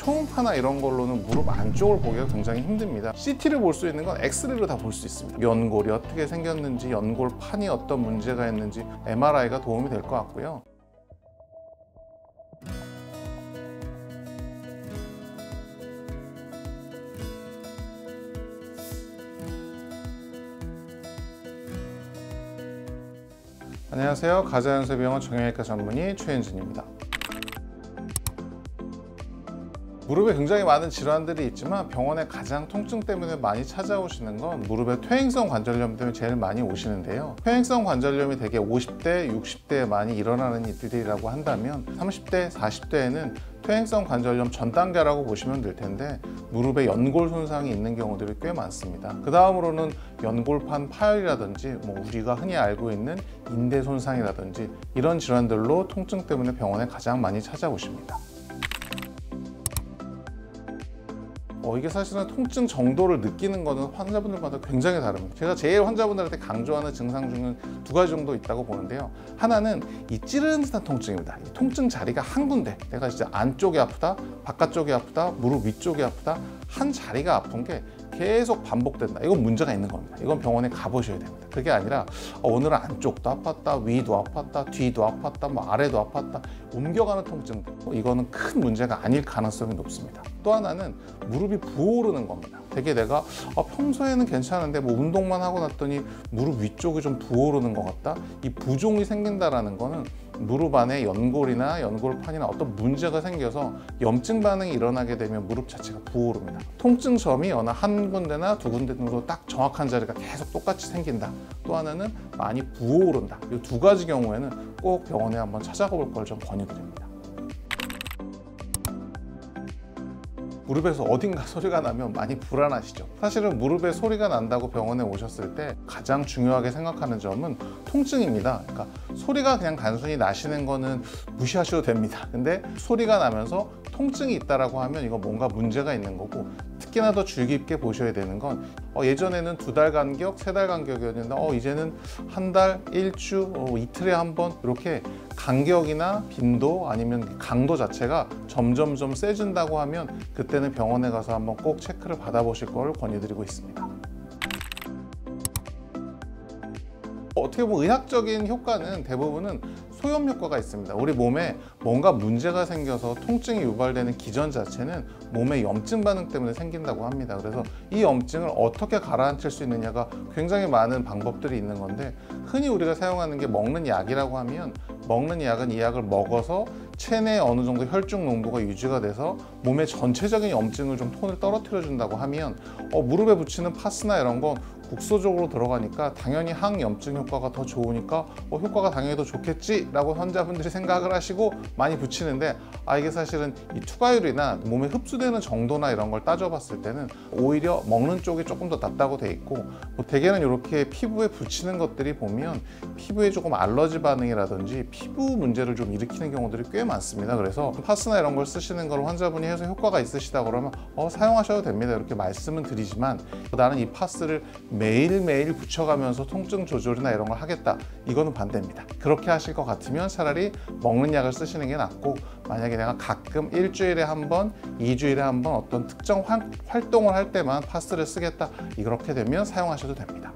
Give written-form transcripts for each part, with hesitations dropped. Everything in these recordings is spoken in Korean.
초음파나 이런 걸로는 무릎 안쪽을 보기가 굉장히 힘듭니다. CT를 볼 수 있는 건 엑스레이로 다 볼 수 있습니다. 연골이 어떻게 생겼는지, 연골판이 어떤 문제가 있는지 MRI가 도움이 될 것 같고요. 안녕하세요. 가자연수병원 정형외과 전문의 최현진입니다. 무릎에 굉장히 많은 질환들이 있지만 병원에 가장 통증 때문에 많이 찾아오시는 건 무릎의 퇴행성 관절염 때문에 제일 많이 오시는데요. 퇴행성 관절염이 대개 50대, 60대에 많이 일어나는 일들이라고 한다면 30대, 40대에는 퇴행성 관절염 전 단계라고 보시면 될 텐데 무릎에 연골 손상이 있는 경우들이 꽤 많습니다. 그 다음으로는 연골판 파열이라든지 우리가 흔히 알고 있는 인대 손상이라든지 이런 질환들로 통증 때문에 병원에 가장 많이 찾아오십니다. 이게 사실은 통증 정도를 느끼는 거는 환자분들마다 굉장히 다릅니다. 제가 제일 환자분들한테 강조하는 증상 중에 두 가지 정도 있다고 보는데요. 하나는 이 찌르는 듯한 통증입니다. 이 통증 자리가 한 군데, 내가 진짜 안쪽이 아프다, 바깥쪽이 아프다, 무릎 위쪽이 아프다, 한 자리가 아픈 게 계속 반복된다. 이건 문제가 있는 겁니다. 이건 병원에 가보셔야 됩니다. 그게 아니라 오늘은 안쪽도 아팠다, 위도 아팠다, 뒤도 아팠다, 아래도 아팠다, 옮겨가는 통증들, 이거는 큰 문제가 아닐 가능성이 높습니다. 또 하나는 무릎이 부어오르는 겁니다. 되게 내가 평소에는 괜찮은데 운동만 하고 났더니 무릎 위쪽이 좀 부어오르는 것 같다. 이 부종이 생긴다라는 거는 무릎 안에 연골이나 연골판이나 어떤 문제가 생겨서 염증 반응이 일어나게 되면 무릎 자체가 부어오릅니다. 통증점이 어느 한 군데나 두 군데 정도 딱 정확한 자리가 계속 똑같이 생긴다. 또 하나는 많이 부어오른다. 이 두 가지 경우에는 꼭 병원에 한번 찾아가 볼 걸 좀 권유드립니다. 무릎에서 어딘가 소리가 나면 많이 불안하시죠? 사실은 무릎에 소리가 난다고 병원에 오셨을 때 가장 중요하게 생각하는 점은 통증입니다. 그러니까 소리가 그냥 단순히 나시는 거는 무시하셔도 됩니다. 근데 소리가 나면서 통증이 있다라고 하면 이거 뭔가 문제가 있는 거고, 특히나 더 주의 깊게 보셔야 되는 건 예전에는 2달 간격, 3달 간격이었는데 이제는 한 달, 일주, 이틀에 한 번 이렇게 간격이나 빈도 아니면 강도 자체가 점점 세진다고 하면 그때는 병원에 가서 한번 꼭 체크를 받아보실 걸 권유드리고 있습니다. 어떻게 보면 의학적인 효과는 대부분은 소염 효과가 있습니다. 우리 몸에 뭔가 문제가 생겨서 통증이 유발되는 기전 자체는 몸의 염증 반응 때문에 생긴다고 합니다. 그래서 이 염증을 어떻게 가라앉힐 수 있느냐가 굉장히 많은 방법들이 있는 건데, 흔히 우리가 사용하는 게 먹는 약이라고 하면, 먹는 약은 이 약을 먹어서 체내에 어느 정도 혈중 농도가 유지가 돼서 몸의 전체적인 염증을 좀 톤을 떨어뜨려 준다고 하면 무릎에 붙이는 파스나 이런 건 국소적으로 들어가니까 당연히 항염증 효과가 더 좋으니까 효과가 당연히 더 좋겠지 라고 환자분들이 생각을 하시고 많이 붙이는데, 이게 사실은 이 투과율이나 몸에 흡수되는 정도나 이런 걸 따져봤을 때는 오히려 먹는 쪽이 조금 더 낫다고 돼 있고, 대개는 이렇게 피부에 붙이는 것들이 보면 피부에 조금 알러지 반응이라든지 피부 문제를 좀 일으키는 경우들이 꽤 많습니다. 그래서 파스나 이런 걸 쓰시는 걸 환자분이 해서 효과가 있으시다 그러면 사용하셔도 됩니다 이렇게 말씀은 드리지만, 나는 이 파스를 매일매일 붙여가면서 통증 조절이나 이런 걸 하겠다, 이거는 반대입니다. 그렇게 하실 것 같으면 차라리 먹는 약을 쓰시는 게 낫고, 만약에 내가 가끔 일주일에 한 번, 2주일에 한 번 어떤 특정 활동을 할 때만 파스를 쓰겠다, 이렇게 되면 사용하셔도 됩니다.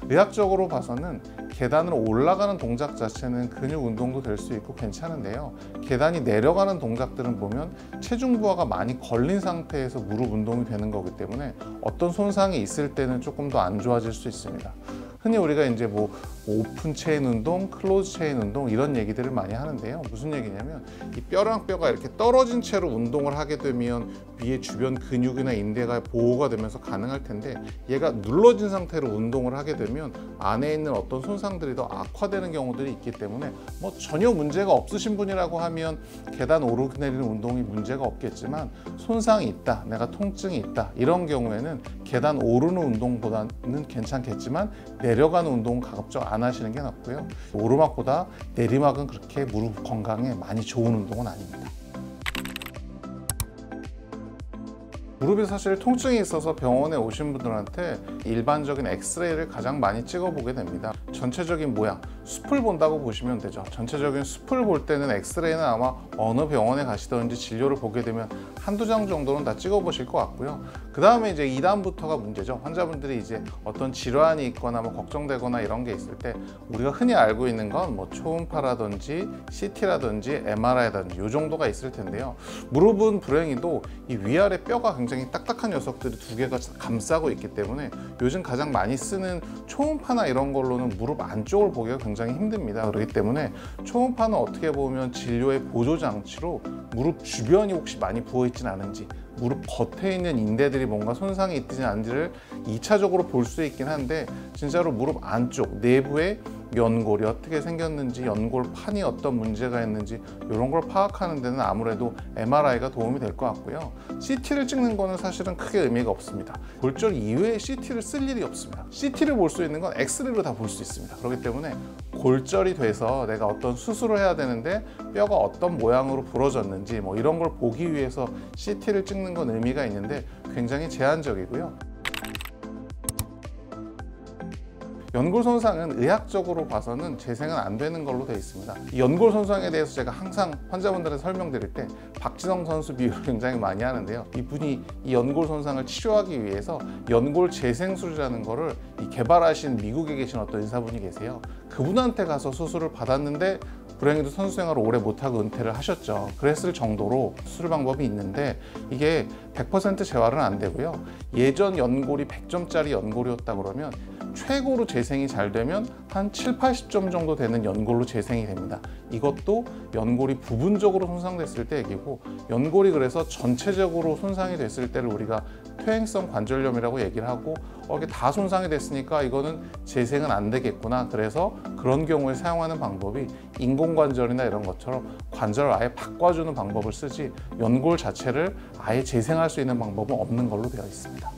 의학적으로 봐서는 계단으로 올라가는 동작 자체는 근육 운동도 될 수 있고 괜찮은데요. 계단이 내려가는 동작들은 보면 체중 부하가 많이 걸린 상태에서 무릎 운동이 되는 거기 때문에 어떤 손상이 있을 때는 조금 더 안 좋아질 수 있습니다. 흔히 우리가 이제 오픈 체인 운동, 클로즈 체인 운동 이런 얘기들을 많이 하는데요. 무슨 얘기냐면 이 뼈랑 뼈가 이렇게 떨어진 채로 운동을 하게 되면 위에 주변 근육이나 인대가 보호가 되면서 가능할 텐데, 얘가 눌러진 상태로 운동을 하게 되면 안에 있는 어떤 손상들이 더 악화되는 경우들이 있기 때문에 전혀 문제가 없으신 분이라고 하면 계단 오르내리는 운동이 문제가 없겠지만, 손상이 있다, 내가 통증이 있다, 이런 경우에는 계단 오르는 운동보다는 괜찮겠지만 내려가는 운동은 가급적 안 하시는 게 낫고요. 오르막보다 내리막은 그렇게 무릎 건강에 많이 좋은 운동은 아닙니다. 무릎이 사실 통증이 있어서 병원에 오신 분들한테 일반적인 엑스레이를 가장 많이 찍어보게 됩니다. 전체적인 모양, 숲을 본다고 보시면 되죠. 전체적인 숲을 볼 때는 엑스레이는 아마 어느 병원에 가시든지 진료를 보게 되면 한두 장 정도는 다 찍어 보실 것 같고요. 그 다음에 이제 2단부터가 문제죠. 환자분들이 이제 어떤 질환이 있거나 뭐 걱정되거나 이런 게 있을 때 우리가 흔히 알고 있는 건 뭐 초음파라든지 CT라든지 MRI라든지 이 정도가 있을 텐데요. 무릎은 불행히도 이 위아래 뼈가 굉장히 딱딱한 녀석들이 두 개가 감싸고 있기 때문에 요즘 가장 많이 쓰는 초음파나 이런 걸로는 무릎 안쪽을 보기가 굉장히 힘듭니다. 그렇기 때문에 초음파는 어떻게 보면 진료의 보조 장치로 무릎 주변이 혹시 많이 부어 있진 않은지, 무릎 겉에 있는 인대들이 뭔가 손상이 있든지 아닌지를 2차적으로 볼 수 있긴 한데, 진짜로 무릎 안쪽 내부에 연골이 어떻게 생겼는지, 연골판이 어떤 문제가 있는지 이런 걸 파악하는 데는 아무래도 MRI가 도움이 될 것 같고요. CT를 찍는 거는 사실은 크게 의미가 없습니다. 골절 이외에 CT를 쓸 일이 없습니다. CT를 볼 수 있는 건 엑스레이로 다 볼 수 있습니다. 그렇기 때문에 골절이 돼서 내가 어떤 수술을 해야 되는데 뼈가 어떤 모양으로 부러졌는지 뭐 이런 걸 보기 위해서 CT를 찍는 건 의미가 있는데 굉장히 제한적이고요. 연골 손상은 의학적으로 봐서는 재생은 안 되는 걸로 되어 있습니다. 이 연골 손상에 대해서 제가 항상 환자분들한테 설명드릴 때 박지성 선수 비유를 굉장히 많이 하는데요. 이분이 이 연골 손상을 치료하기 위해서 연골 재생술이라는 거를 개발하신 미국에 계신 어떤 의사분이 계세요. 그분한테 가서 수술을 받았는데 불행히도 선수 생활을 오래 못하고 은퇴를 하셨죠. 그랬을 정도로 수술 방법이 있는데 이게 100% 재활은 안 되고요. 예전 연골이 100점짜리 연골이었다 그러면 최고로 재생이 잘 되면 한 7, 80점 정도 되는 연골로 재생이 됩니다. 이것도 연골이 부분적으로 손상됐을 때 얘기고, 연골이 그래서 전체적으로 손상이 됐을 때를 우리가 퇴행성 관절염이라고 얘기를 하고, 이게 다 손상이 됐으니까 이거는 재생은 안 되겠구나. 그래서 그런 경우에 사용하는 방법이 인공관절이나 이런 것처럼 관절을 아예 바꿔주는 방법을 쓰지, 연골 자체를 아예 재생할 수 있는 방법은 없는 걸로 되어 있습니다.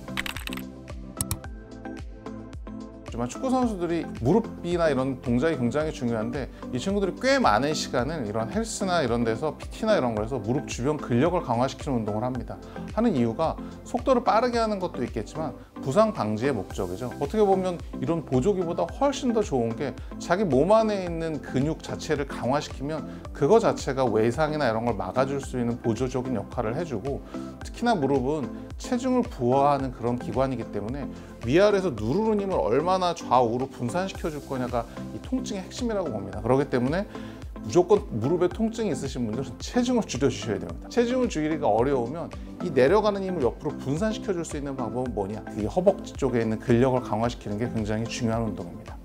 축구 선수들이 무릎이나 이런 동작이 굉장히 중요한데, 이 친구들이 꽤 많은 시간을 이런 헬스나 이런 데서 PT나 이런 거에서 무릎 주변 근력을 강화시키는 운동을 합니다. 하는 이유가 속도를 빠르게 하는 것도 있겠지만 부상 방지의 목적이죠. 어떻게 보면 이런 보조기보다 훨씬 더 좋은 게 자기 몸 안에 있는 근육 자체를 강화시키면 그거 자체가 외상이나 이런 걸 막아줄 수 있는 보조적인 역할을 해주고, 특히나 무릎은 체중을 부하하는 그런 기관이기 때문에 위아래에서 누르는 힘을 얼마나 좌우로 분산시켜 줄 거냐가 이 통증의 핵심이라고 봅니다. 그렇기 때문에 무조건 무릎에 통증이 있으신 분들은 체중을 줄여주셔야 됩니다. 체중을 줄이기가 어려우면 이 내려가는 힘을 옆으로 분산시켜 줄 수 있는 방법은 뭐냐? 이 허벅지 쪽에 있는 근력을 강화시키는 게 굉장히 중요한 운동입니다.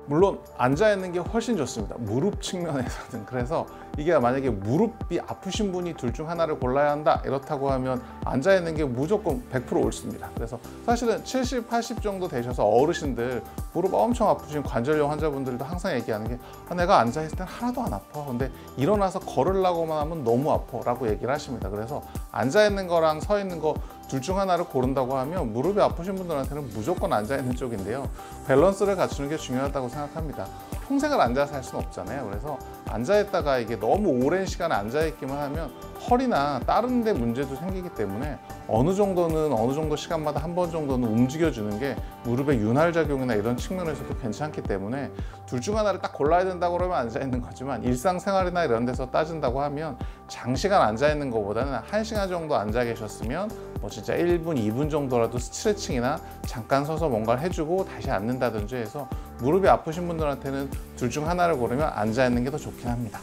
물론 앉아 있는 게 훨씬 좋습니다. 무릎 측면에서는. 그래서 이게 만약에 무릎이 아프신 분이 둘 중 하나를 골라야 한다 이렇다고 하면 앉아 있는 게 무조건 100% 옳습니다. 그래서 사실은 70, 80 정도 되셔서 어르신들 무릎 엄청 아프신 관절염 환자분들도 항상 얘기하는 게 내가 앉아 있을 땐 하나도 안 아파. 근데 일어나서 걸으려고만 하면 너무 아파 라고 얘기를 하십니다. 그래서 앉아 있는 거랑 서 있는 거 둘 중 하나를 고른다고 하면 무릎이 아프신 분들한테는 무조건 앉아 있는 쪽인데요. 밸런스를 갖추는 게 중요하다고 생각합니다. 평생을 앉아서 할 수는 없잖아요. 그래서 앉아있다가 이게 너무 오랜 시간 앉아있기만 하면 허리나 다른 데 문제도 생기기 때문에 어느 정도 시간마다 한 번 정도는 움직여주는 게 무릎의 윤활작용이나 이런 측면에서도 괜찮기 때문에 둘 중 하나를 딱 골라야 된다고 그러면 앉아있는 거지만, 일상생활이나 이런 데서 따진다고 하면 장시간 앉아있는 것보다는 1시간 정도 앉아 계셨으면 뭐 진짜 1분, 2분 정도라도 스트레칭이나 잠깐 서서 뭔가를 해주고 다시 앉는다든지 해서 무릎이 아프신 분들한테는 둘 중 하나를 고르면 앉아있는 게 더 좋긴 합니다.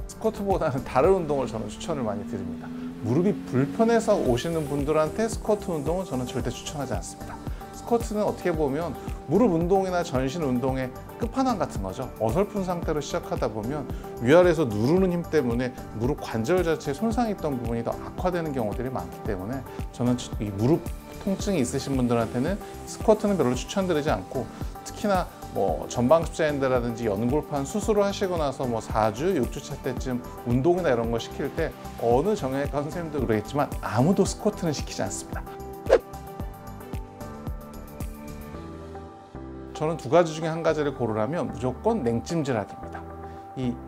스쿼트보다는 다른 운동을 저는 추천을 많이 드립니다. 무릎이 불편해서 오시는 분들한테 스쿼트 운동은 저는 절대 추천하지 않습니다. 스쿼트는 어떻게 보면 무릎 운동이나 전신 운동의 끝판왕 같은 거죠. 어설픈 상태로 시작하다 보면 위아래에서 누르는 힘 때문에 무릎 관절 자체에 손상이 있던 부분이 더 악화되는 경우들이 많기 때문에 저는 이 무릎 통증이 있으신 분들한테는 스쿼트는 별로 추천드리지 않고, 특히나 뭐 전방십자인대라든지 연골판 수술을 하시고 나서 뭐 4주, 6주차 때쯤 운동이나 이런 거 시킬 때 어느 정형외과 선생님도 그러겠지만 아무도 스쿼트는 시키지 않습니다. 저는 두 가지 중에 한 가지를 고르라면 무조건 냉찜질하기입니다.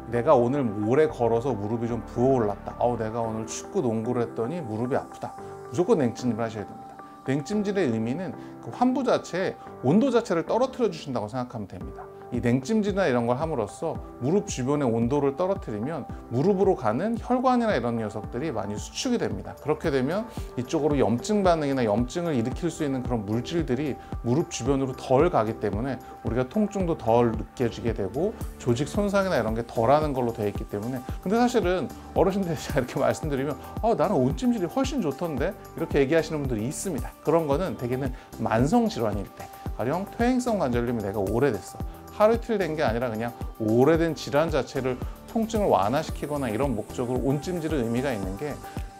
내가 오늘 오래 걸어서 무릎이 좀 부어올랐다. 내가 오늘 축구 농구를 했더니 무릎이 아프다. 무조건 냉찜질을 하셔야 됩니다. 냉찜질의 의미는 그 환부 자체에 온도 자체를 떨어뜨려 주신다고 생각하면 됩니다. 이 냉찜질이나 이런 걸 함으로써 무릎 주변의 온도를 떨어뜨리면 무릎으로 가는 혈관이나 이런 녀석들이 많이 수축이 됩니다. 그렇게 되면 이쪽으로 염증 반응이나 염증을 일으킬 수 있는 그런 물질들이 무릎 주변으로 덜 가기 때문에 우리가 통증도 덜 느껴지게 되고 조직 손상이나 이런 게 덜하는 걸로 되어 있기 때문에, 근데 사실은 어르신들이 제가 이렇게 말씀드리면 나는 온찜질이 훨씬 좋던데 이렇게 얘기하시는 분들이 있습니다. 그런 거는 대개는 만성 질환일 때, 가령 퇴행성 관절염이 내가 오래됐어, 하루 이틀 된 게 아니라 그냥 오래된 질환 자체를 통증을 완화시키거나 이런 목적으로 온찜질의 의미가 있는 게,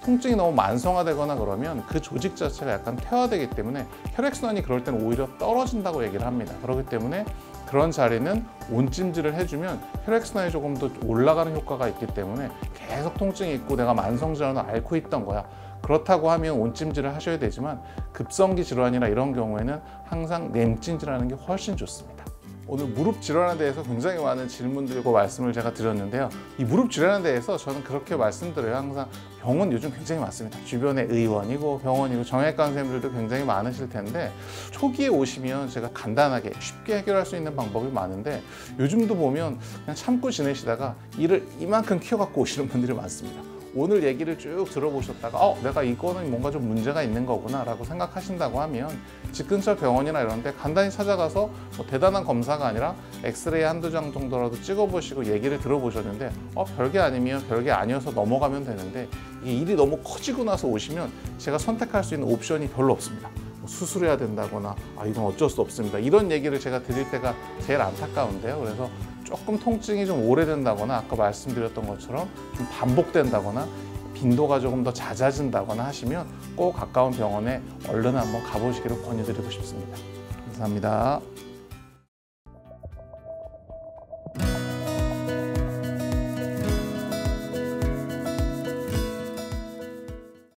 통증이 너무 만성화되거나 그러면 그 조직 자체가 약간 퇴화되기 때문에 혈액순환이 그럴 때는 오히려 떨어진다고 얘기를 합니다. 그렇기 때문에 그런 자리는 온찜질을 해주면 혈액순환이 조금 더 올라가는 효과가 있기 때문에 계속 통증이 있고 내가 만성 질환을 앓고 있던 거야. 그렇다고 하면 온찜질을 하셔야 되지만 급성기 질환이나 이런 경우에는 항상 냉찜질하는 게 훨씬 좋습니다. 오늘 무릎 질환에 대해서 굉장히 많은 질문들과 말씀을 제가 드렸는데요. 이 무릎 질환에 대해서 저는 그렇게 말씀드려요. 항상 병원 요즘 굉장히 많습니다. 주변에 의원이고 병원이고 정형외과 선생님들도 굉장히 많으실 텐데, 초기에 오시면 제가 간단하게 쉽게 해결할 수 있는 방법이 많은데, 요즘도 보면 그냥 참고 지내시다가 이를 이만큼 키워갖고 오시는 분들이 많습니다. 오늘 얘기를 쭉 들어보셨다가 내가 이거는 뭔가 좀 문제가 있는 거구나 라고 생각하신다고 하면 집 근처 병원이나 이런 데 간단히 찾아가서 대단한 검사가 아니라 엑스레이 한두 장 정도라도 찍어보시고 얘기를 들어보셨는데 별게 아니면 별게 아니어서 넘어가면 되는데, 이게 일이 너무 커지고 나서 오시면 제가 선택할 수 있는 옵션이 별로 없습니다. 수술해야 된다거나 이건 어쩔 수 없습니다, 이런 얘기를 제가 드릴 때가 제일 안타까운데요. 그래서 조금 통증이 좀 오래된다거나 아까 말씀드렸던 것처럼 좀 반복된다거나 빈도가 조금 더 잦아진다거나 하시면 꼭 가까운 병원에 얼른 한번 가보시기를 권유드리고 싶습니다. 감사합니다.